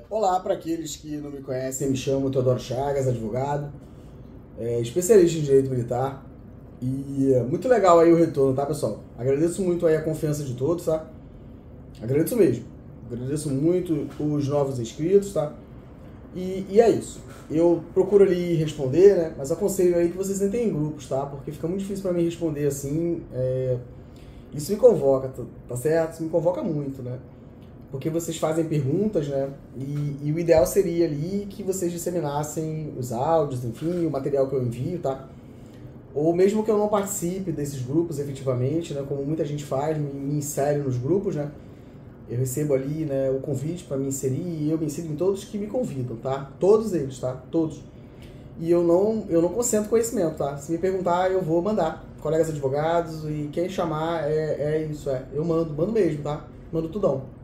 Olá, para aqueles que não me conhecem, me chamo Teodoro Chagas, advogado, especialista em direito militar. E muito legal aí o retorno, tá, pessoal? Agradeço muito aí a confiança de todos, tá? Agradeço mesmo. Agradeço muito os novos inscritos, tá? E é isso. Eu procuro ali responder, né? Mas aconselho aí que vocês entrem em grupos, tá? Porque fica muito difícil para mim responder assim. Isso me convoca, tá certo? Isso me convoca muito, né? Porque vocês fazem perguntas, né? E o ideal seria ali que vocês disseminassem os áudios, enfim, o material que eu envio, tá? Ou mesmo que eu não participe desses grupos efetivamente, né? Como muita gente faz, me insere nos grupos, né? Eu recebo ali, né, o convite para me inserir e eu me insiro em todos que me convidam, tá? Todos eles, tá? Todos. E eu não concentro conhecimento, tá? Se me perguntar, eu vou mandar. Colegas advogados e quem chamar isso. Eu mando mesmo, tá? Mando tudão.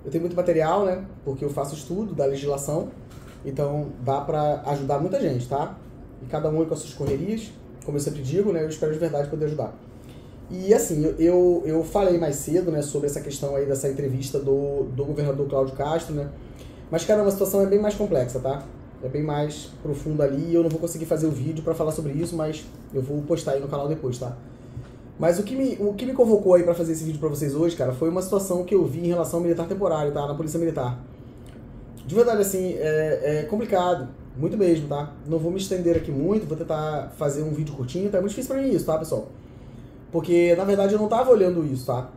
Eu tenho muito material, né? Porque eu faço estudo da legislação, então dá para ajudar muita gente, tá? E cada um com as suas correrias, como eu sempre digo, né? Eu espero de verdade poder ajudar. E assim, eu falei mais cedo, né, sobre essa questão aí dessa entrevista do governador Cláudio Castro, né? Mas, cara, a situação é bem mais complexa, tá? É bem mais profunda ali e eu não vou conseguir fazer o vídeo para falar sobre isso, mas eu vou postar aí no canal depois, tá? Mas o que me convocou aí para fazer esse vídeo para vocês hoje, cara, foi uma situação que eu vi em relação ao militar temporário, tá? Na Polícia Militar. De verdade, assim, é complicado, muito mesmo, tá? Não vou me estender aqui muito, vou tentar fazer um vídeo curtinho, tá? É muito difícil pra mim isso, tá, pessoal? Porque, na verdade, eu não tava olhando isso, tá?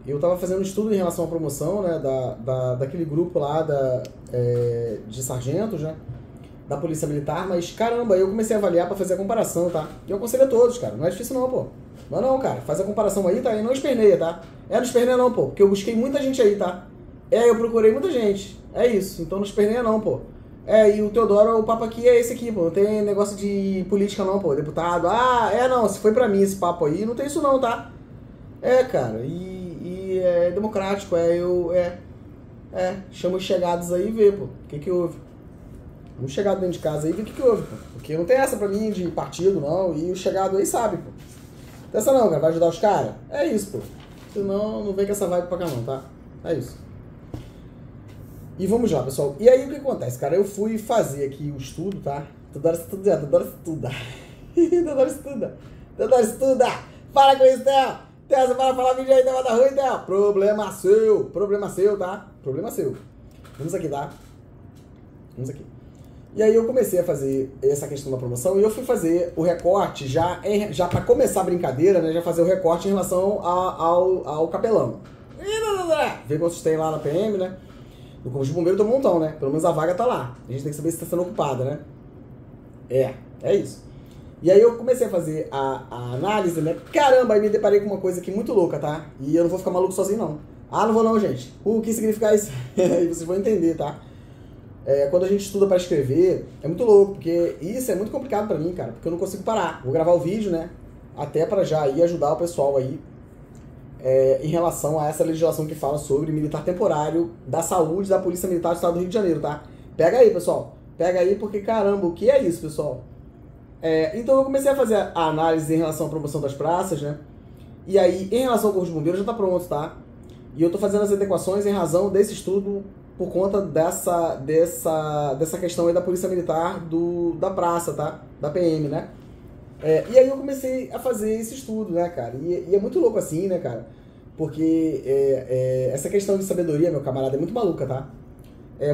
Eu tava fazendo um estudo em relação à promoção, né, daquele grupo lá de sargentos, né, da Polícia Militar, mas, caramba, eu comecei a avaliar pra fazer a comparação, tá? E eu aconselho a todos, cara, não é difícil não, pô. Não, cara, faz a comparação aí, tá? E não esperneia, tá? Não esperneia não, pô, porque eu busquei muita gente aí, tá? Eu procurei muita gente, é isso, então não esperneia não, pô. E o Teodoro, o papo aqui é esse aqui, pô, não tem negócio de política não, pô, deputado, não, se foi pra mim esse papo aí, não tem isso não, tá? Cara, e é democrático, chama os chegados aí e vê, pô, o que houve. Vamos chegar dentro de casa aí e ver o que houve, pô, porque não tem essa pra mim de partido, não, e o chegado aí sabe, pô. Essa não, cara, vai ajudar os caras? É isso, pô, senão não vem com essa vibe pra cá não, tá? É isso. E vamos lá, pessoal. E aí o que acontece, cara? Eu fui fazer aqui o estudo, tá? Teodoro estuda. Teodoro estuda. Para com isso, Theo. Theo, você para falar vídeo aí, Theo, da ruim, Theo. Problema seu, tá? Problema seu. Vamos aqui, tá? Vamos aqui. E aí eu comecei a fazer essa questão da promoção e eu fui fazer o recorte já para começar a brincadeira, né? Já fazer o recorte em relação ao capelão. Ver quantos tem lá na PM, né? No Corpo de Bombeiro tem um montão, né? Pelo menos a vaga tá lá. A gente tem que saber se tá sendo ocupada, né? É isso. E aí eu comecei a fazer a análise, né? Caramba, aí me deparei com uma coisa aqui muito louca, tá? E eu não vou ficar maluco sozinho, não. Não vou não, gente. O que significa isso? E vocês vão entender, tá? Quando a gente estuda pra escrever, é muito louco, porque isso é muito complicado pra mim, cara. Porque eu não consigo parar. Vou gravar o vídeo, né? Até pra já ir ajudar o pessoal aí. Em relação a essa legislação que fala sobre militar temporário da saúde da Polícia Militar do Estado do Rio de Janeiro, tá? Pega aí, pessoal. Pega aí, porque, caramba, o que é isso, pessoal? Então eu comecei a fazer a análise em relação à promoção das praças, né? E aí, em relação ao Corpo de Bombeiros, já tá pronto, tá? E eu tô fazendo as adequações em razão desse estudo por conta dessa questão aí da Polícia Militar da praça, tá? Da PM, né? E aí eu comecei a fazer esse estudo, né, cara? E é muito louco assim, né, cara? Porque essa questão de sabedoria, meu camarada, é muito maluca, tá?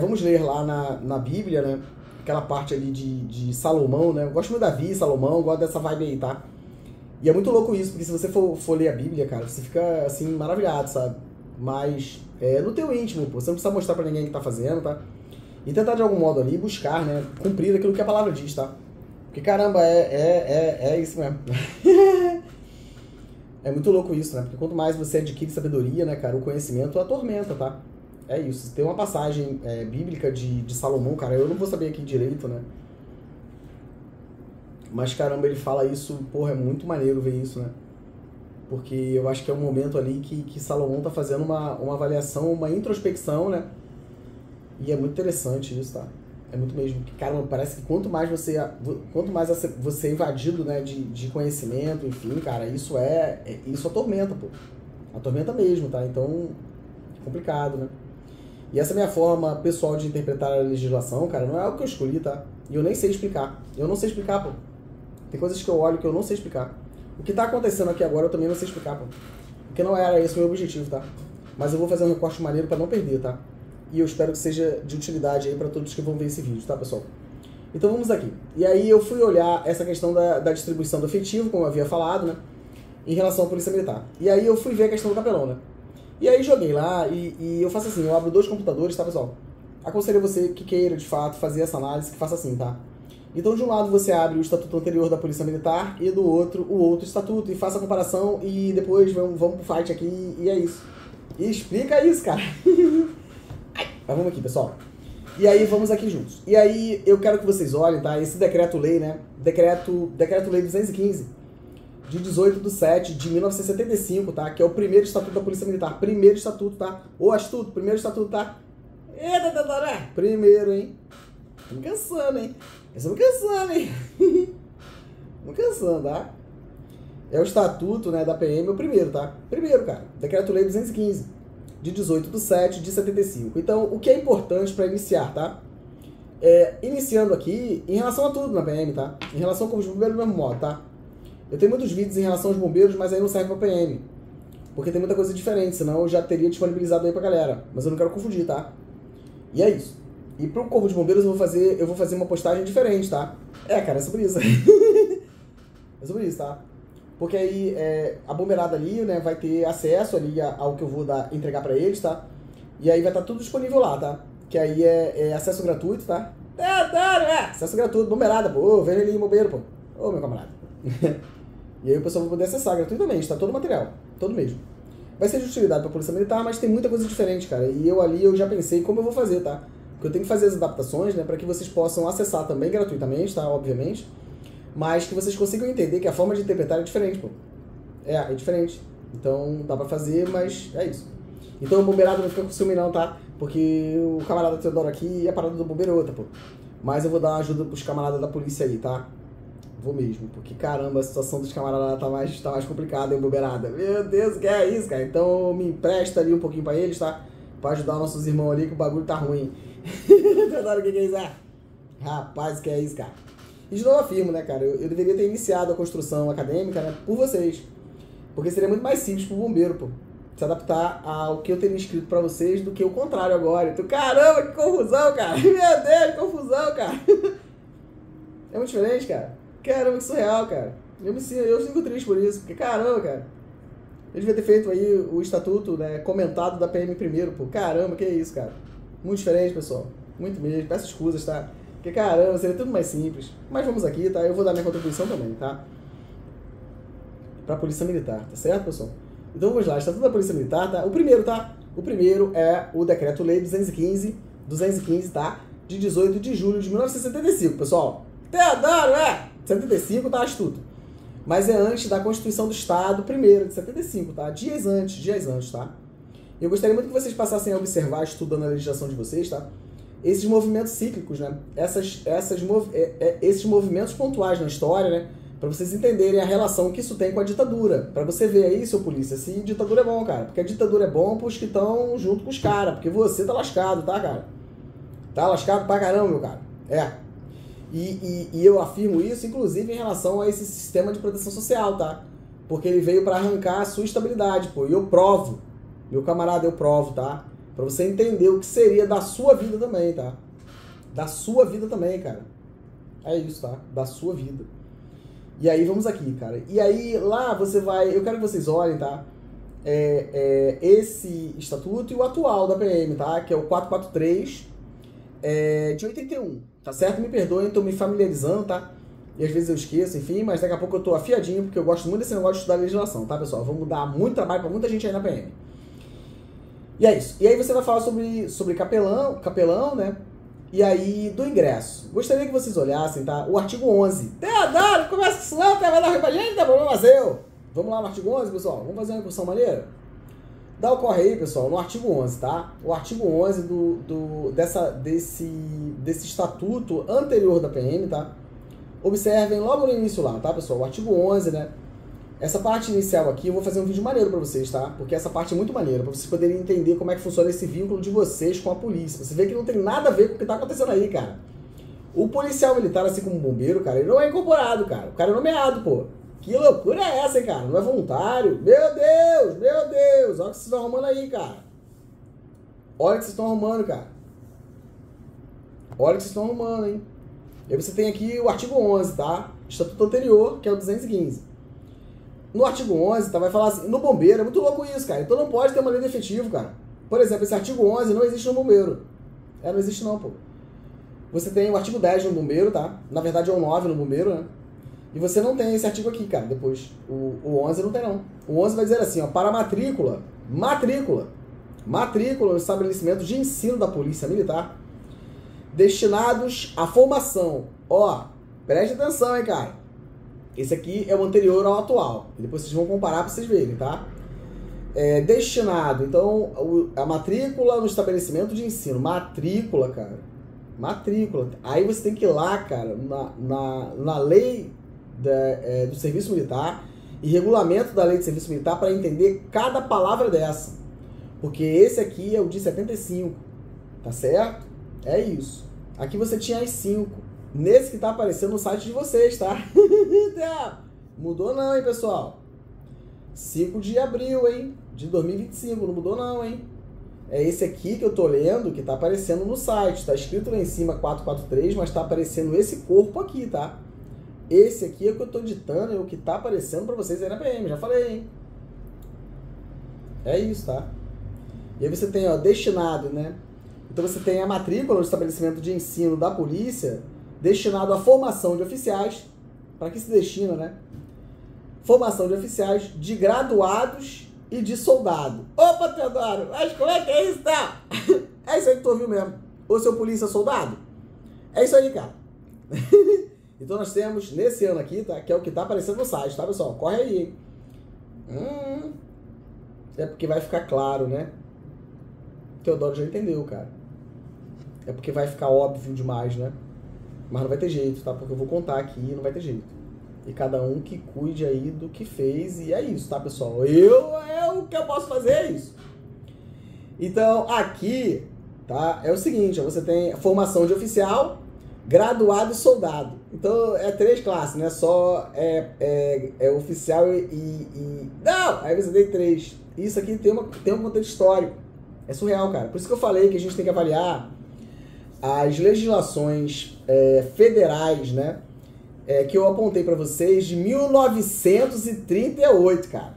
Vamos ler lá na Bíblia, né? Aquela parte ali de Salomão, né? Eu gosto muito de Davi, Salomão, gosto dessa vibe aí, tá? E é muito louco isso, porque se você for ler a Bíblia, cara, você fica, assim, maravilhado, sabe? Mas no teu íntimo, pô, você não precisa mostrar pra ninguém que tá fazendo, tá? E tentar de algum modo ali buscar, né? Cumprir aquilo que a palavra diz, tá? Porque, caramba, é isso mesmo. É muito louco isso, né? Porque quanto mais você adquire sabedoria, né, cara, o conhecimento atormenta, tá? É isso. Tem uma passagem bíblica de Salomão, cara, eu não vou saber aqui direito, né? Mas, caramba, ele fala isso, porra, é muito maneiro ver isso, né? Porque eu acho que é um momento ali que Salomão tá fazendo uma avaliação, uma introspecção, né? E é muito interessante isso, tá? É muito mesmo. Cara, parece que quanto mais você é invadido, né, de conhecimento, enfim, cara, isso atormenta, pô. Atormenta mesmo, tá? Então, é complicado, né? E essa minha forma pessoal de interpretar a legislação, cara, não é algo que eu escolhi, tá? E eu nem sei explicar. Eu não sei explicar, pô. Tem coisas que eu olho que eu não sei explicar. O que tá acontecendo aqui agora eu também não sei explicar, pô. Porque não era esse o meu objetivo, tá? Mas eu vou fazer um recorte maneiro pra não perder, tá? E eu espero que seja de utilidade aí pra todos que vão ver esse vídeo, tá, pessoal? Então vamos aqui. E aí eu fui olhar essa questão da distribuição do efetivo, como eu havia falado, né? Em relação à Polícia Militar. E aí eu fui ver a questão do capelão, né? E aí joguei lá e eu faço assim, eu abro 2 computadores, tá, pessoal? Aconselho você que queira, de fato, fazer essa análise, que faça assim, tá? Então, de um lado você abre o estatuto anterior da Polícia Militar e do outro, o outro estatuto, e faça a comparação e depois vamos pro fight aqui e é isso. E explica isso, cara. Mas vamos aqui, pessoal. E aí, vamos aqui juntos. E aí, eu quero que vocês olhem, tá? Esse decreto-lei, né? Decreto-lei 215, de 18/7/1975, tá? Que é o primeiro estatuto da Polícia Militar. Primeiro estatuto, tá? Ou estatuto, primeiro estatuto, tá? Eita, Tataré! Primeiro, hein? Estamos cansando, hein? Estamos cansando, hein? Estamos cansando, tá? É o estatuto, né, da PM, o primeiro, tá? Primeiro, cara. Decreto-lei 215, de 18/7/75. Então, o que é importante para iniciar, tá? Iniciando aqui, em relação a tudo na PM, tá? Em relação com os bombeiros do mesmo modo, tá? Eu tenho muitos vídeos em relação aos bombeiros, mas aí não serve pra PM. Porque tem muita coisa diferente, senão eu já teria disponibilizado aí pra galera. Mas eu não quero confundir, tá? E é isso. E pro Corpo de Bombeiros eu vou fazer uma postagem diferente, tá? Cara, é sobre isso. É sobre isso, tá? Porque aí a bombeirada ali, né, vai ter acesso ali ao que eu vou entregar pra eles, tá? E aí vai estar tudo disponível lá, tá? Que aí é acesso gratuito, tá? Acesso gratuito, bombeirada, pô, vermelhinho, bombeiro, pô. Ô, meu camarada. E aí o pessoal vai poder acessar gratuitamente, tá? Todo o material, todo mesmo. Vai ser de utilidade pra Polícia Militar, mas tem muita coisa diferente, cara. E eu já pensei como eu vou fazer, tá? Porque eu tenho que fazer as adaptações, né? Pra que vocês possam acessar também gratuitamente, tá? Obviamente. Mas que vocês consigam entender que a forma de interpretar é diferente, pô. É diferente. Então dá pra fazer, mas é isso. Então o bombeirado não fica com ciúme não, tá? Porque o camarada Teodoro aqui e a parada do bombeiro é outra, pô. Mas eu vou dar uma ajuda pros camaradas da polícia aí, tá? Vou mesmo, porque caramba, a situação dos camaradas tá mais complicada, hein, bobeirada. Meu Deus, que é isso, cara? Então me empresta ali um pouquinho pra eles, tá? Pra ajudar nossos irmãos ali, que o bagulho tá ruim. Teodoro, o que é isso? Rapaz, que é isso, cara? E de novo afirmo, né, cara? Eu deveria ter iniciado a construção acadêmica, né, por vocês. Porque seria muito mais simples pro bombeiro, pô, se adaptar ao que eu teria escrito pra vocês do que o contrário agora. Então, caramba, que confusão, cara! Meu Deus, que confusão, cara! É muito diferente, cara. Caramba, que surreal, cara. Eu fico triste por isso, porque caramba, cara. Eu devia ter feito aí o estatuto, né, comentado da PM primeiro, pô. Caramba, que é isso, cara. Muito diferente, pessoal. Muito mesmo. Peço escusas, tá? Porque caramba, seria tudo mais simples. Mas vamos aqui, tá? Eu vou dar minha contribuição também, tá? Pra Polícia Militar, tá certo, pessoal? Então vamos lá, estatuto da Polícia Militar, tá? O primeiro, tá? O primeiro é o Decreto-Lei 215, tá? De 18 de julho de 1975, pessoal. Teodoro, 75 tá astuto. Mas é antes da Constituição do Estado, primeiro, de 75, tá? Dias antes, tá? Eu gostaria muito que vocês passassem a observar, estudando a legislação de vocês, tá? Esses movimentos cíclicos, né? Esses movimentos pontuais na história, né? Pra vocês entenderem a relação que isso tem com a ditadura. Pra você ver aí, seu polícia, se ditadura é bom, cara. Porque a ditadura é bom pros que estão junto com os caras. Porque você tá lascado, tá, cara? Tá lascado pra caramba, meu cara. E eu afirmo isso, inclusive, em relação a esse sistema de proteção social, tá? Porque ele veio pra arrancar a sua estabilidade, pô. E eu provo. Meu camarada, eu provo, tá? Pra você entender o que seria da sua vida também, tá? Da sua vida também, cara. É isso, tá? Da sua vida. E aí, vamos aqui, cara. E aí, lá você vai... Eu quero que vocês olhem, tá? Esse estatuto e o atual da PM, tá? Que é o 443 de 81, tá certo? Me perdoem, tô me familiarizando, tá? E às vezes eu esqueço, enfim, mas daqui a pouco eu tô afiadinho, porque eu gosto muito desse negócio de estudar legislação, tá, pessoal? Vamos dar muito trabalho pra muita gente aí na PM. E é isso. E aí você vai falar sobre capelão, né? E aí, do ingresso. Gostaria que vocês olhassem, tá? O artigo 11. Teodoro, começa com isso não, vai dar ruim pra gente, tá problema seu. Vamos lá no artigo 11, pessoal? Vamos fazer uma incursão maneira? Dá o corre aí, pessoal, no artigo 11, tá? O artigo 11 desse estatuto anterior da PM, tá? Observem logo no início lá, tá, pessoal? O artigo 11, né? Essa parte inicial aqui eu vou fazer um vídeo maneiro pra vocês, tá? Porque essa parte é muito maneira, pra vocês poderem entender como é que funciona esse vínculo de vocês com a polícia. Você vê que não tem nada a ver com o que tá acontecendo aí, cara. O policial militar, assim como o bombeiro, cara, ele não é incorporado, cara. O cara é nomeado, pô. Que loucura é essa, hein, cara? Não é voluntário? Meu Deus, meu Deus. Olha o que vocês estão arrumando aí, cara. Olha o que vocês estão arrumando, cara. Olha o que vocês estão arrumando, hein. E aí você tem aqui o artigo 11, tá? Estatuto anterior, que é o 215. No artigo 11, tá, vai falar assim, no bombeiro, é muito louco isso, cara. Então não pode ter uma lei de efetivo, cara. Por exemplo, esse artigo 11 não existe no bombeiro. Não existe não, pô. Você tem o artigo 10 no bombeiro, tá? Na verdade é o 9 no bombeiro, né? E você não tem esse artigo aqui, cara, depois. O 11 não tem, não. O 11 vai dizer assim, ó, para matrícula no estabelecimento de ensino da Polícia Militar, destinados à formação. Ó, preste atenção, hein, cara. Esse aqui é o anterior ao atual. E depois vocês vão comparar para vocês verem, tá? Destinado, então, a matrícula no estabelecimento de ensino. Matrícula, cara. Matrícula. Aí você tem que ir lá, cara, na lei do serviço militar e regulamento da lei de serviço militar para entender cada palavra dessa. Porque esse aqui é o de 75. Tá certo? É isso. Aqui você tinha as 5. Nesse que tá aparecendo no site de vocês, tá? Mudou não, hein, pessoal? 5 de abril, hein? De 2025, não mudou não, hein? É esse aqui que eu tô lendo, que tá aparecendo no site. Tá escrito lá em cima 443, mas tá aparecendo esse corpo aqui, tá? Esse aqui é o que eu tô ditando, é o que tá aparecendo pra vocês aí na PM, já falei, hein? É isso, tá? E aí você tem, ó, destinado, né? Então você tem a matrícula no estabelecimento de ensino da polícia, destinado à formação de oficiais. Para que se destina, né? Formação de oficiais, de graduados e de soldado. Opa, Teodoro, mas como é que é isso, tá? É isso aí que tu ouviu mesmo. Ô, seu polícia soldado? É isso aí, cara. Então nós temos, nesse ano aqui, tá? Que é o que tá aparecendo no site, tá, pessoal? Corre aí, hein? É porque vai ficar claro, né? Teodoro já entendeu, cara. É porque vai ficar óbvio demais, né? Mas não vai ter jeito, tá? Porque eu vou contar aqui e não vai ter jeito. E cada um que cuide aí do que fez. E é isso, tá, pessoal? O que eu posso fazer é isso. Então, aqui, tá? É o seguinte, ó, você tem formação de oficial, graduado e soldado. Então, é 3 classes, né? Só oficial e... Não! Aí você tem 3. Isso aqui tem um contexto histórico. É surreal, cara. Por isso que eu falei que a gente tem que avaliar as legislações federais, né, que eu apontei para vocês de 1938, cara.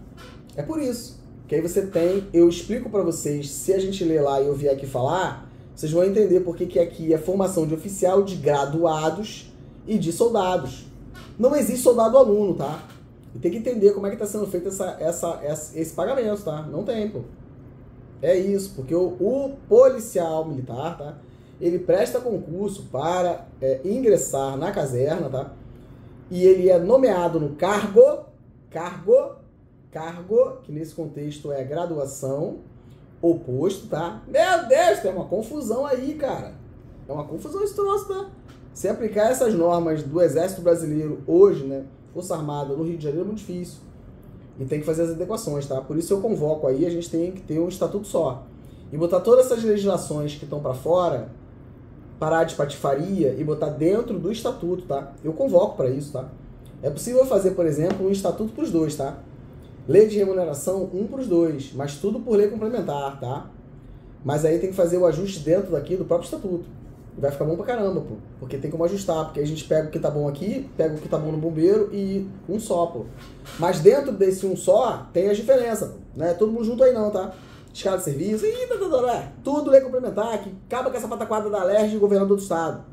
É por isso que aí você tem, eu explico para vocês, se a gente ler lá e eu vier aqui falar, vocês vão entender por que aqui é formação de oficial, de graduados e de soldados. Não existe soldado-aluno, tá? E tem que entender como é que está sendo feito esse pagamento, tá? Não tem, pô. É isso, porque o policial militar, tá? Ele presta concurso para ingressar na caserna, tá? E ele é nomeado no cargo, que nesse contexto é graduação, ou posto, tá? Meu Deus, tem uma confusão aí, cara. É uma confusão esse troço, tá? Se aplicar essas normas do Exército Brasileiro hoje, né? Força Armada no Rio de Janeiro é muito difícil. E tem que fazer as adequações, tá? Por isso eu convoco aí, a gente tem que ter um estatuto só. E botar todas essas legislações que estão para fora, parar de patifaria e botar dentro do estatuto, tá? Eu convoco para isso, tá? É possível fazer, por exemplo, um estatuto para os dois, tá? Lei de remuneração, um para os dois, mas tudo por lei complementar, tá? Mas aí tem que fazer o ajuste dentro daqui do próprio estatuto. E vai ficar bom pra caramba, pô. Porque tem como ajustar, porque a gente pega o que tá bom aqui, pega o que tá bom no bombeiro e um só, pô. Mas dentro desse um só, tem as diferenças, pô. Não é todo mundo junto aí não, tá? Escala de serviço, tudo lei complementar, que acaba com essa pataquada da LERJ e governador do estado.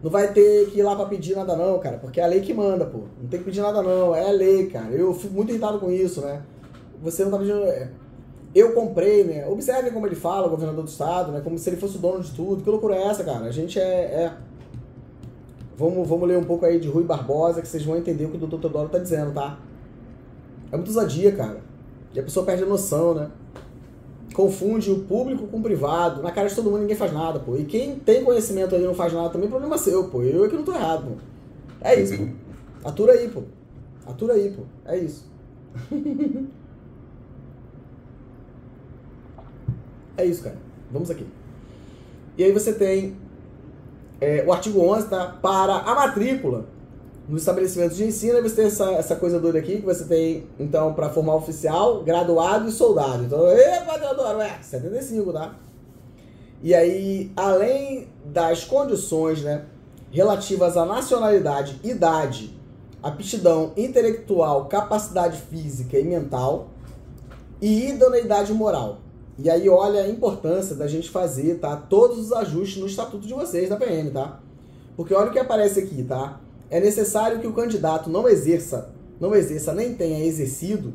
Não vai ter que ir lá pra pedir nada não, cara, porque é a lei que manda, pô. Não tem que pedir nada não, é a lei, cara. Eu fico muito irritado com isso, né? Você não tá pedindo... Eu comprei, né? Observem como ele fala, o governador do estado, né? Como se ele fosse o dono de tudo. Que loucura é essa, cara? A gente Vamos ler um pouco aí de Rui Barbosa, que vocês vão entender o que o Dr. Teodoro tá dizendo, tá? É muito ousadia, cara. E a pessoa perde a noção, né? Confunde o público com o privado. Na cara de todo mundo ninguém faz nada, pô. E quem tem conhecimento aí e não faz nada também, problema seu, pô. Eu é que não tô errado, pô. É isso, pô. Atura aí, pô. Atura aí, pô. É isso. É isso, cara. Vamos aqui. E aí você tem o artigo 11, tá? Para a matrícula nos estabelecimentos de ensino, aí você tem essa coisa doida aqui, que você tem, então, para formar oficial, graduado e soldado. Então, epa, Teodoro, 75, tá? E aí, além das condições, né, relativas à nacionalidade, idade, aptidão intelectual, capacidade física e mental e idoneidade moral. E aí, olha a importância da gente fazer, tá, todos os ajustes no estatuto de vocês, da PM, tá? Porque olha o que aparece aqui, tá? É necessário que o candidato não exerça nem tenha exercido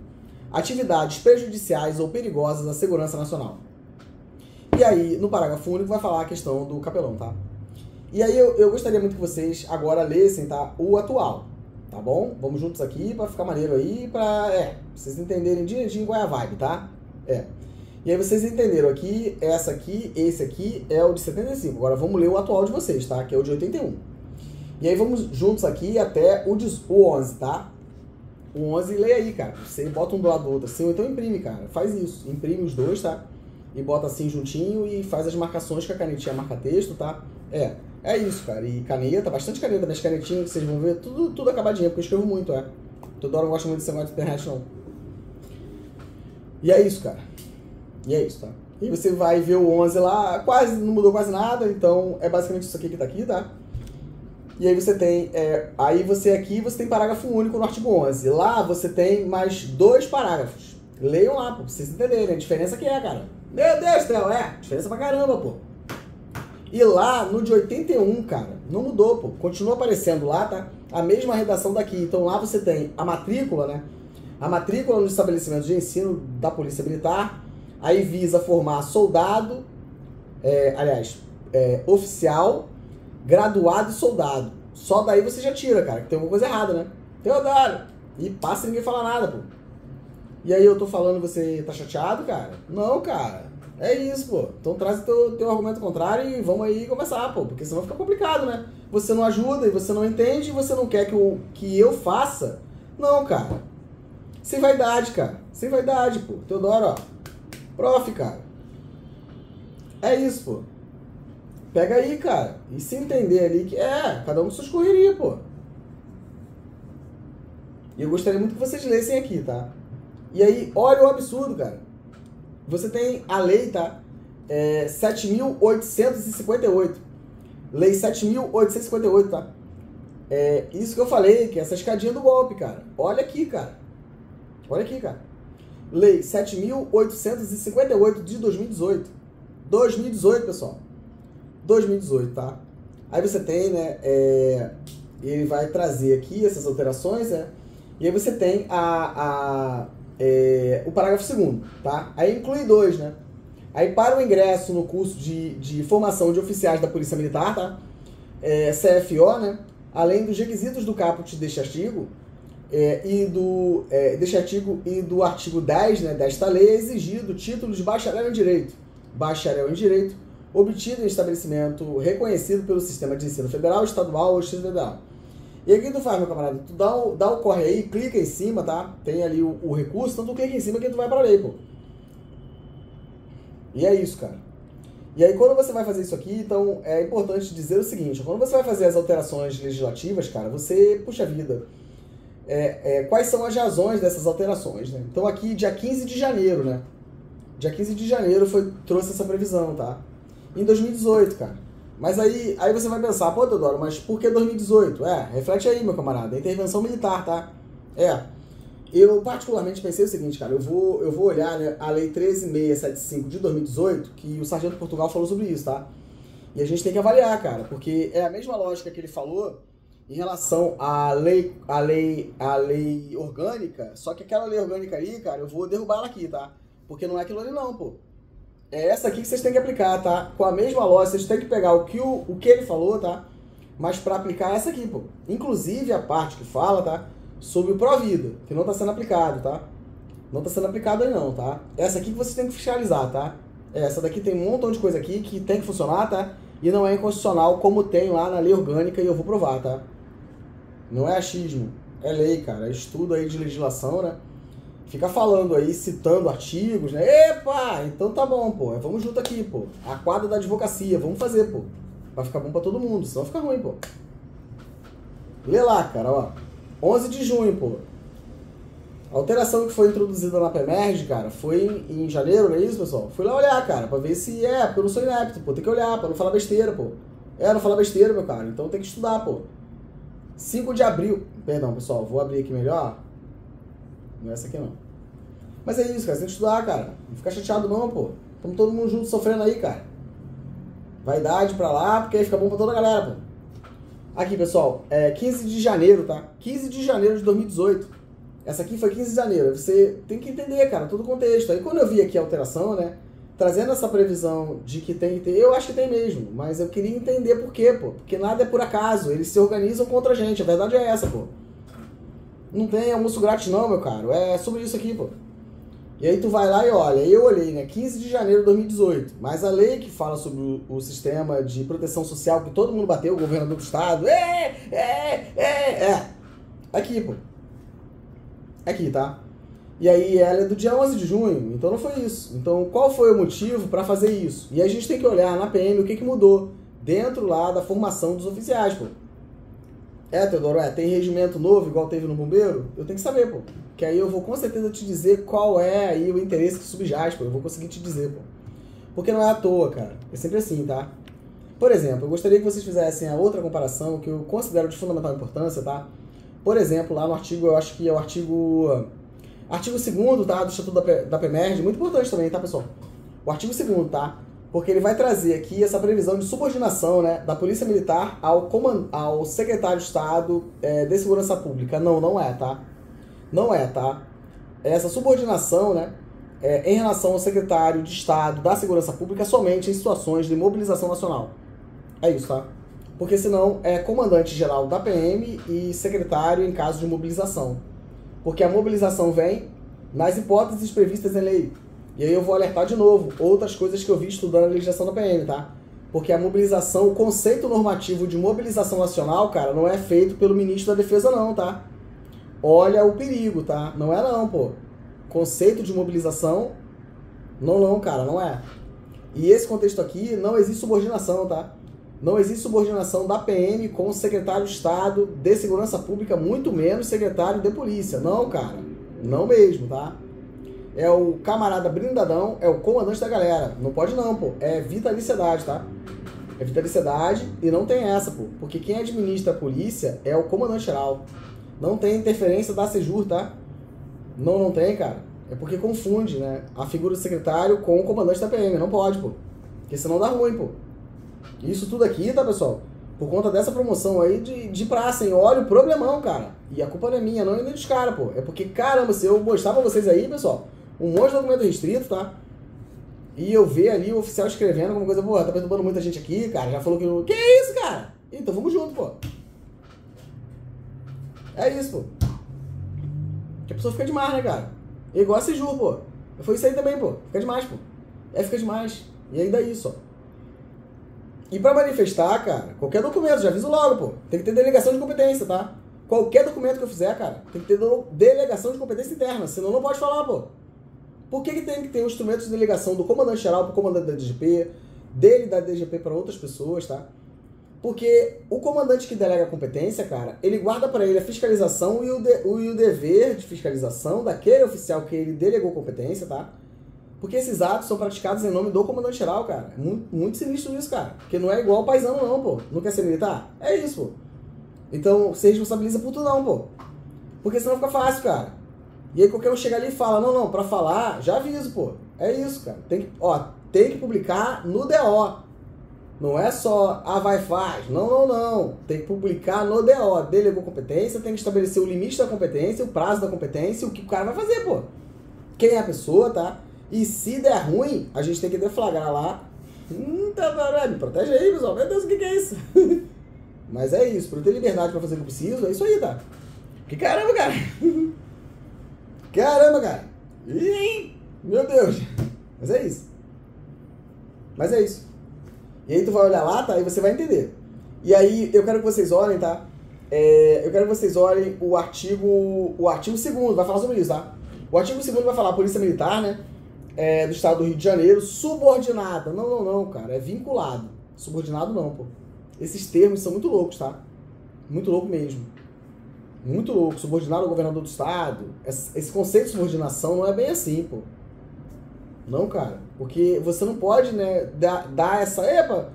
atividades prejudiciais ou perigosas à segurança nacional. E aí, no parágrafo único, vai falar a questão do capelão, tá? E aí, eu gostaria muito que vocês agora lessem, tá, o atual, tá bom? Vamos juntos aqui pra ficar maneiro aí, pra vocês entenderem direitinho qual é a vibe, tá? E aí vocês entenderam aqui, esse aqui é o de 75. Agora vamos ler o atual de vocês, tá? Que é o de 81. E aí vamos juntos aqui até o 11, tá? O 11, lê aí, cara. Você bota um do lado do outro assim, ou então imprime, cara. Faz isso. Imprime os dois, tá? E bota assim juntinho e faz as marcações com a canetinha marca-texto, tá? É isso, cara. E caneta, bastante caneta. Minhas canetinhas que vocês vão ver, tudo acabadinho, porque eu escrevo muito, Toda hora eu não gosto muito desse negócio de internet, não. E é isso, cara. E é isso, tá? E você vai ver o 11 lá, não mudou quase nada, então é basicamente isso aqui que tá aqui, tá? E aí você tem, você tem parágrafo único no artigo 11. Lá você tem mais 2 parágrafos. Leiam lá, pô, pra vocês entenderem a diferença que é, cara. Meu Deus do céu, diferença pra caramba, pô. E lá, no de 81, cara, não mudou, pô. Continua aparecendo lá, tá? A mesma redação daqui. Então lá você tem a matrícula, né? A matrícula nos estabelecimentos de ensino da Polícia Militar. Aí visa formar soldado, oficial, graduado e soldado. Só daí você já tira, cara, que tem alguma coisa errada, né? Teodoro! E passa e ninguém fala nada, pô. E aí eu tô falando, você tá chateado, cara? Não, cara. É isso, pô. Então traz o teu argumento contrário e vamos aí conversar, pô. Porque senão fica complicado, né? Você não ajuda e você não entende e você não quer que eu faça. Não, cara. Sem vaidade, cara. Sem vaidade, pô. Teodoro, ó. Prof, cara. É isso, pô. Pega aí, cara. E se entender ali que cada um com suas correrias, pô. E eu gostaria muito que vocês lessem aqui, tá? E aí, olha o absurdo, cara. Você tem a lei, tá? 7.858. Lei 7.858, tá? Isso que eu falei, que é essa escadinha do golpe, cara. Olha aqui, cara. Olha aqui, cara. Lei 7.858 de 2018. 2018, pessoal. 2018, tá? Aí você tem, né? Ele vai trazer aqui essas alterações, né? E aí você tem o parágrafo 2º, tá? Aí inclui 2, né? Aí para o ingresso no curso de formação de oficiais da Polícia Militar, tá? CFO, né? Além dos requisitos do caput deste artigo, deste artigo e do artigo 10, né, desta lei, é exigido o título de bacharel em Direito. Bacharel em Direito, obtido em estabelecimento reconhecido pelo Sistema de Ensino Federal, Estadual ou Distrito Federal. E aí o que tu faz, meu camarada? Tu dá o corre aí, clica em cima, tá? Tem ali o recurso, então tu clica em cima que tu vai pra lei, pô. E é isso, cara. E aí quando você vai fazer isso aqui, então é importante dizer o seguinte, quando você vai fazer as alterações legislativas, cara, você, puxa vida, quais são as razões dessas alterações, né? Então aqui, dia 15 de janeiro, né? Dia 15 de janeiro trouxe essa previsão, tá? Em 2018, cara. Mas aí você vai pensar, pô, Teodoro, mas por que 2018? Reflete aí, meu camarada, intervenção militar, tá? Eu particularmente pensei o seguinte, cara, eu vou olhar, né, a Lei 13.675 de 2018, que o Sargento Portugal falou sobre isso, tá? E a gente tem que avaliar, cara, porque é a mesma lógica que ele falou em relação à lei orgânica, só que aquela lei orgânica aí, cara, eu vou derrubar ela aqui, tá? Porque não é aquilo ali não, pô. É essa aqui que vocês têm que aplicar, tá? Com a mesma lógica, vocês têm que pegar o que ele falou, tá? Mas para aplicar essa aqui, pô. Inclusive a parte que fala, tá? Sobre o Provida, que não tá sendo aplicado, tá? Não tá sendo aplicado aí não, tá? Essa aqui que vocês têm que fiscalizar, tá? Essa daqui tem um montão de coisa aqui que tem que funcionar, tá? E não é inconstitucional como tem lá na lei orgânica e eu vou provar, tá? Não é achismo, É lei, cara. É estudo aí de legislação, né? Fica falando aí, citando artigos, né? Epa, então tá bom, pô. Vamos junto aqui, pô. A quadra da advocacia, vamos fazer, pô. Vai ficar bom pra todo mundo, senão fica ruim, pô. Lê lá, cara, ó. 11 de junho, pô. A alteração que foi introduzida na PEMERG, cara, foi em janeiro, não é isso, pessoal? Fui lá olhar, cara, pra ver se porque eu não sou inepto, pô. Tem que olhar, pra não falar besteira, pô. Não falar besteira, meu cara. Então tem que estudar, pô. 5 de abril. Perdão, pessoal, vou abrir aqui melhor. Não é essa aqui, não. Mas é isso, cara. Você tem que estudar, cara. Não fica chateado, não, pô. Estamos todo mundo junto sofrendo aí, cara. Vaidade pra lá, porque aí fica bom pra toda a galera, pô. Aqui, pessoal. 15 de janeiro, tá? 15 de janeiro de 2018. Essa aqui foi 15 de janeiro. Você tem que entender, cara, todo o contexto. Aí quando eu vi aqui a alteração, né? Trazendo essa previsão de que tem que ter... Eu acho que tem mesmo. Mas eu queria entender por quê, pô. Porque nada é por acaso. Eles se organizam contra a gente. A verdade é essa, pô. Não tem almoço grátis não, meu caro. É sobre isso aqui, pô. E aí tu vai lá e olha. Eu olhei, né? 15 de janeiro de 2018. Mas a lei que fala sobre o sistema de proteção social que todo mundo bateu, o governador do estado. Aqui, pô. Aqui, tá? E aí ela é do dia 11 de junho. Então não foi isso. Então qual foi o motivo para fazer isso? E a gente tem que olhar na PM o que mudou dentro lá da formação dos oficiais, pô. Teodoro, tem regimento novo, igual teve no Bombeiro? Eu tenho que saber, pô. Que aí eu vou com certeza te dizer qual é aí o interesse que subjaz, pô. Eu vou conseguir te dizer, pô. Porque não é à toa, cara. É sempre assim, tá? Por exemplo, eu gostaria que vocês fizessem a outra comparação que eu considero de fundamental importância, tá? Por exemplo, lá no artigo, eu acho que é o artigo 2º, tá? Do Estatuto da PEMERG. Muito importante também, tá, pessoal? O artigo 2º, tá? Porque ele vai trazer aqui essa previsão de subordinação, né, da Polícia Militar ao Secretário de Estado de Segurança Pública. Não é, tá? Não é, tá? Essa subordinação, né, em relação ao Secretário de Estado da Segurança Pública somente em situações de mobilização nacional. É isso, tá? Porque senão é comandante-geral da PM e secretário em caso de mobilização. Porque a mobilização vem nas hipóteses previstas em lei. E aí eu vou alertar de novo outras coisas que eu vi estudando a legislação da PM, tá? Porque a mobilização, o conceito normativo de mobilização nacional, cara, não é feito pelo ministro da Defesa não, tá? Olha o perigo, tá? Não é não, pô. Conceito de mobilização, não, cara, não é. E esse contexto aqui, não existe subordinação, tá? Não existe subordinação da PM com o secretário de Estado de Segurança Pública, muito menos secretário de Polícia. Não, cara. Não mesmo, tá? É o camarada blindadão, é o comandante da galera. Não pode não, pô. É vitaliciedade, tá? É vitaliciedade e não tem essa, pô. Porque quem administra a polícia é o comandante-geral. Não tem interferência da Sejur, tá? Não tem, cara. É porque confunde, né? A figura do secretário com o comandante da PM. Não pode, pô. Porque senão dá ruim, pô. Isso tudo aqui, tá, pessoal? Por conta dessa promoção aí de praça, hein? Olha o problemão, cara. E a culpa não é minha, não é nem dos caras, pô. É porque, caramba, se eu mostrar pra vocês aí, pessoal, um monte de documento restrito, tá? E eu ver ali o oficial escrevendo alguma coisa, pô, tá perturbando muita gente aqui, cara. Já falou que não... Que isso, cara? Então vamos junto, pô. É isso, pô. Que a pessoa fica demais, né, cara? É igual a Sejur, pô. Foi isso aí também, pô. Fica demais, pô. Fica demais. E ainda isso, ó. E pra manifestar, cara, qualquer documento, já aviso logo, pô. Tem que ter delegação de competência, tá? Qualquer documento que eu fizer, cara, tem que ter delegação de competência interna, senão não pode falar, pô. Por que tem que ter um instrumento de delegação do comandante-geral pro comandante da DGP, dele da DGP para outras pessoas, tá? Porque o comandante que delega a competência, cara, ele guarda para ele a fiscalização e o dever de fiscalização daquele oficial que ele delegou competência, tá? Porque esses atos são praticados em nome do comandante-geral, cara. É muito sinistro isso, cara. Porque não é igual ao paisano, não, pô. Não quer ser militar? É isso, pô. Então, você responsabiliza por tudo, não, pô. Porque senão fica fácil, cara. E aí qualquer um chega ali e fala, não, pra falar, já aviso, pô. É isso, cara. Tem que publicar no DO. Não é só, vai, faz. Não. Tem que publicar no DO. Delegou competência, tem que estabelecer o limite da competência, o prazo da competência, o que o cara vai fazer, pô. Quem é a pessoa, tá? E se der ruim, a gente tem que deflagrar lá. Me protege aí, pessoal. Meu Deus, o que é isso? Mas é isso. Pra eu ter liberdade pra fazer o que eu preciso, é isso aí, tá? Que caramba, cara. Caramba, cara. Ih, meu Deus. Mas é isso. E aí tu vai olhar lá, tá? E você vai entender. E aí eu quero que vocês olhem, tá? Eu quero que vocês olhem o artigo 2º, vai falar sobre isso, tá? O artigo 2º vai falar Polícia Militar, né? Do Estado do Rio de Janeiro, subordinada. Não, cara, é vinculado. Subordinado não, pô. Esses termos são muito loucos, tá? Muito louco mesmo. Muito louco. Subordinado ao governador do Estado. Esse conceito de subordinação não é bem assim, pô. Não, cara. Porque você não pode, né, dar essa... Epa!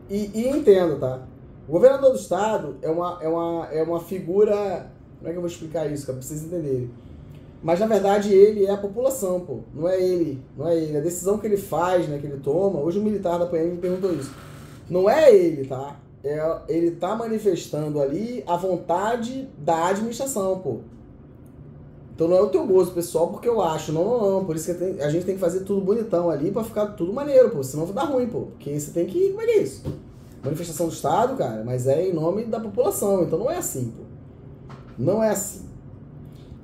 E entenda, tá? O governador do Estado é uma figura... Como é que eu vou explicar isso, cara? Pra vocês entenderem. Mas, na verdade, ele é a população, pô. Não é ele. Não é ele. A decisão que ele faz, né, que ele toma... Hoje um militar da PM me perguntou isso. Não é ele, tá? Ele tá manifestando ali a vontade da administração, pô. Então não é o teu gosto pessoal porque eu acho. Não. Por isso que a gente tem que fazer tudo bonitão ali pra ficar tudo maneiro, pô. Senão vai dar ruim, pô. Porque você tem que... Como é que é isso? Manifestação do Estado, cara, mas é em nome da população. Então não é assim, pô. Não é assim.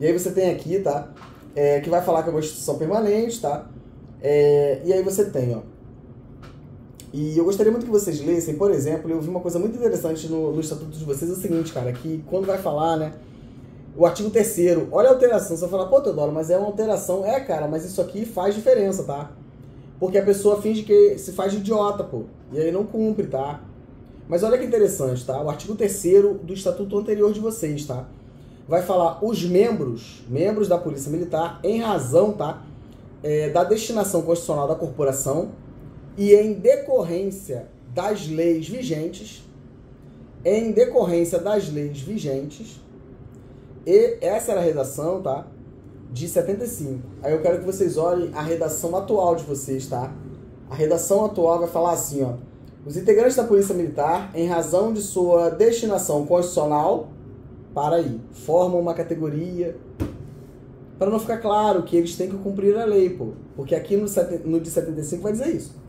E aí você tem aqui, tá? Que vai falar que é uma instituição permanente, tá? E aí você tem, ó. E eu gostaria muito que vocês lessem, por exemplo, eu vi uma coisa muito interessante no Estatuto de vocês, é o seguinte, cara, que quando vai falar, né, o artigo 3º, olha a alteração, você vai falar, pô, Teodoro, mas é uma alteração, cara, mas isso aqui faz diferença, tá? Porque a pessoa finge que se faz de idiota, pô, e aí não cumpre, tá? Mas olha que interessante, tá? O artigo 3º do Estatuto anterior de vocês, tá? Vai falar os membros da Polícia Militar, em razão, tá, da destinação constitucional da corporação, e em decorrência das leis vigentes, e essa era a redação, tá? De 75. Aí eu quero que vocês olhem a redação atual de vocês, tá? A redação atual vai falar assim, ó. Os integrantes da Polícia Militar, em razão de sua destinação constitucional, formam uma categoria, para não ficar claro que eles têm que cumprir a lei, pô. Porque aqui no de 75 vai dizer isso.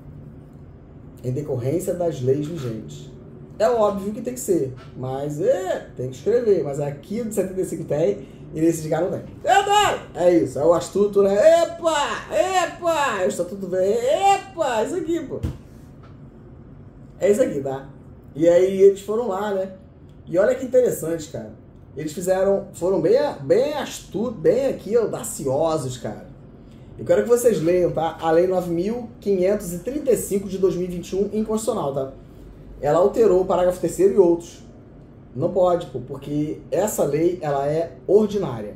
Em decorrência das leis vigentes. É óbvio que tem que ser, mas tem que escrever. Mas aqui o de 75 tem, e nesse de cá não tem. É isso, é o astuto, né? Epa! O estatuto vem, isso aqui, pô. É isso aqui, tá? E aí eles foram lá, né? E olha que interessante, cara. Eles foram bem astutos, bem aqui, audaciosos, cara. Eu quero que vocês leiam, tá? A Lei 9.535 de 2021 inconstitucional, tá? Ela alterou o parágrafo 3º e outros. Não pode, pô, porque essa lei, ela é ordinária.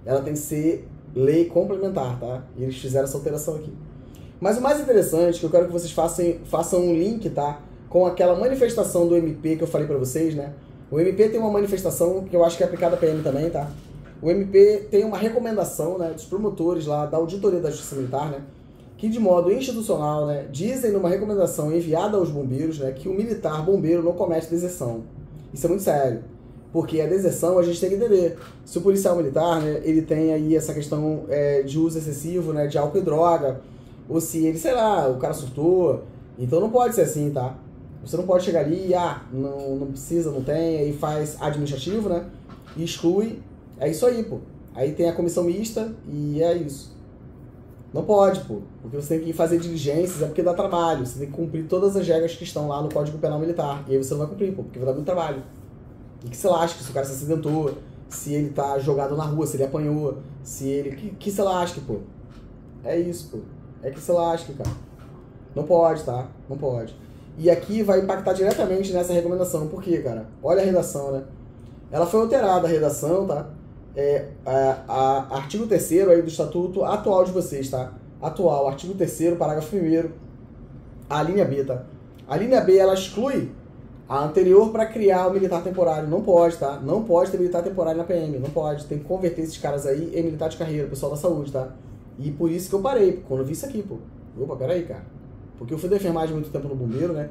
Ela tem que ser lei complementar, tá? E eles fizeram essa alteração aqui. Mas o mais interessante, que eu quero que vocês façam um link, tá? Com aquela manifestação do MP que eu falei pra vocês, né? O MP tem uma manifestação que eu acho que é aplicada à PM também, tá? O MP tem uma recomendação, né, dos promotores lá da Auditoria da Justiça Militar, né, que de modo institucional, né, dizem numa recomendação enviada aos bombeiros, né, que o militar bombeiro não comete deserção. Isso é muito sério, porque a deserção a gente tem que entender. Se o policial militar, né, ele tem aí essa questão de uso excessivo, né, de álcool e droga, ou se ele, sei lá, o cara surtou, então não pode ser assim, tá? Você não pode chegar ali, não precisa, não tem, aí faz administrativo, né, e exclui. É isso aí, pô. Aí tem a comissão mista e é isso. Não pode, pô. Porque você tem que fazer diligências, é porque dá trabalho. Você tem que cumprir todas as regras que estão lá no Código Penal Militar. E aí você não vai cumprir, pô, porque vai dar muito trabalho. E que se lasque se o cara se acidentou, se ele tá jogado na rua, se ele apanhou, se ele... Que se lasque, pô. É isso, pô. É que se lasque, cara. Não pode, tá? Não pode. E aqui vai impactar diretamente nessa recomendação. Por quê, cara? Olha a redação, né? Ela foi alterada, a redação, tá? Artigo 3º aí do Estatuto atual de vocês, tá? Atual, artigo 3º, parágrafo 1º, a linha B, tá? A linha B, ela exclui a anterior para criar o militar temporário. Não pode, tá? Não pode ter militar temporário na PM, não pode. Tem que converter esses caras aí em militar de carreira, pessoal da saúde, tá? E por isso que eu parei, quando eu vi isso aqui, pô. Opa, peraí, cara. Porque eu fui da enfermagem muito tempo no bombeiro, né?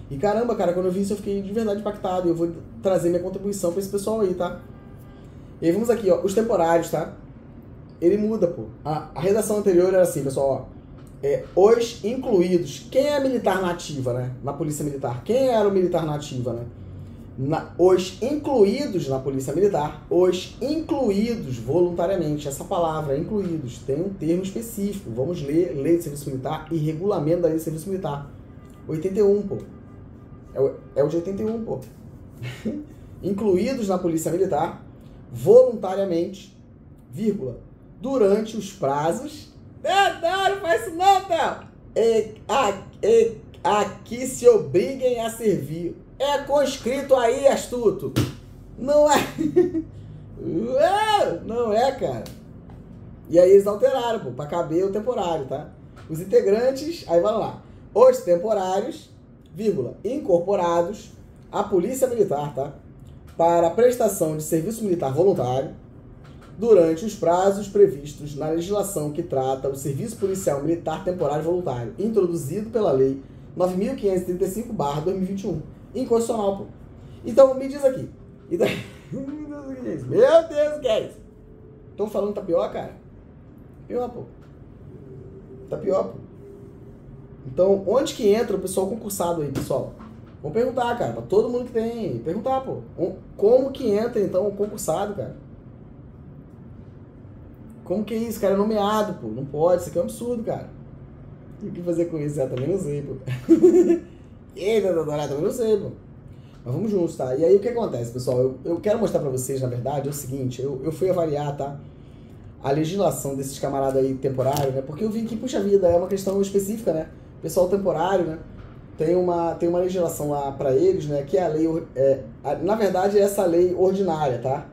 E caramba, cara, quando eu vi isso eu fiquei de verdade impactado. E eu vou trazer minha contribuição para esse pessoal aí, tá? E aí vamos aqui, ó, os temporários, tá? Ele muda, pô. A redação anterior era assim, pessoal, ó. Os incluídos. Quem é militar nativa, né? Na Polícia Militar. Quem era o militar nativa, né? Os incluídos na Polícia Militar. Os incluídos voluntariamente. Essa palavra, incluídos, tem um termo específico. Vamos ler Lei de Serviço Militar e Regulamento da Lei de Serviço Militar. 81, pô. É o de 81, pô. incluídos na Polícia Militar, voluntariamente, vírgula, durante os prazos... Não faz isso não, Theo! Aqui se obriguem a servir. É conscrito aí, astuto. Não é... Não é, cara. E aí eles alteraram, pô, pra caber o temporário, tá? Os integrantes, aí vamos lá. Os temporários, vírgula, incorporados à Polícia Militar, tá? Para prestação de serviço militar voluntário, durante os prazos previstos na legislação que trata o Serviço Policial Militar Temporário Voluntário, introduzido pela Lei 9.535/2021. Inconstitucional, pô. Então, me diz aqui. Então... Meu Deus, que é isso? Estão falando tapioca, cara? Pior, pô. Tá pior, pô. Então, onde que entra o pessoal concursado aí, pessoal? Vamos perguntar, cara, pra todo mundo que tem. Perguntar, pô. Como que entra, então, o concursado, cara? Como que é isso? Cara, é nomeado, pô. Não pode, isso aqui é um absurdo, cara. E o que fazer com isso? Eu também não sei, pô. Eita, doutorado, também não sei, pô. Mas vamos juntos, tá? E aí o que acontece, pessoal? Eu quero mostrar pra vocês, na verdade, é o seguinte. Eu fui avaliar, tá? A legislação desses camaradas aí temporários, né? Porque eu vi que, puxa vida, é uma questão específica, né? Pessoal temporário, né? Tem uma legislação lá pra eles, né? Que é a lei... na verdade, é essa lei ordinária, tá?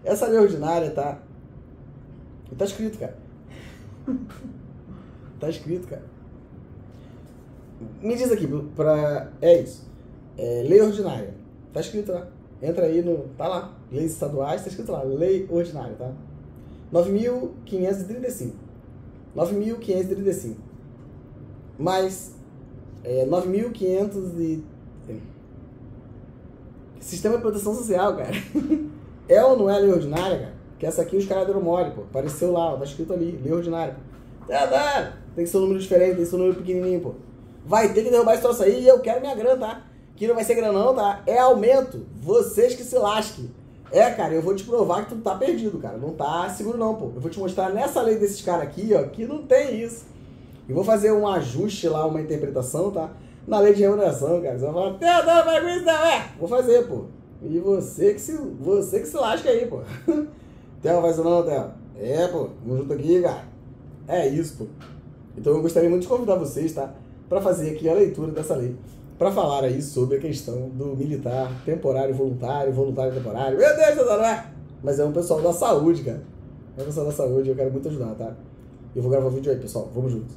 Essa lei ordinária, tá? Tá escrito, cara. Tá escrito, cara. Me diz aqui, é isso. Lei ordinária. Tá escrito lá. Entra aí no... Tá lá. Leis estaduais, tá escrito lá. Lei ordinária, tá? 9.535. 9.535. Mais 9.500 e... Sistema de proteção social, cara. É ou não é lei ordinária, cara? Que essa aqui os caras deram mole, pô. Apareceu lá, ó, tá escrito ali. Lei ordinária. Tem que ser um número diferente, tem que ser um número pequenininho, pô. Vai ter que derrubar esse troço aí e eu quero minha grana, tá? Que não vai ser grana não, tá? É aumento. Vocês que se lasquem. Cara, eu vou te provar que tu tá perdido, cara. Não tá seguro não, pô. Eu vou te mostrar nessa lei desses caras aqui, ó, que não tem isso. E vou fazer um ajuste lá, uma interpretação, tá? Na lei de remuneração, cara. Você vai falar, não, vai com isso não, Vou fazer, pô. E você que se lasca aí, pô. Theo, faz isso não, Theo. Pô. Vamos junto aqui, cara. É isso, pô. Então eu gostaria muito de convidar vocês, tá? Para fazer aqui a leitura dessa lei, para falar aí sobre a questão do militar temporário voluntário, voluntário temporário. Meu Deus, não é? Mas é um pessoal da saúde, cara. É um pessoal da saúde, eu quero muito ajudar, tá? Eu vou gravar um vídeo aí, pessoal. Vamos juntos.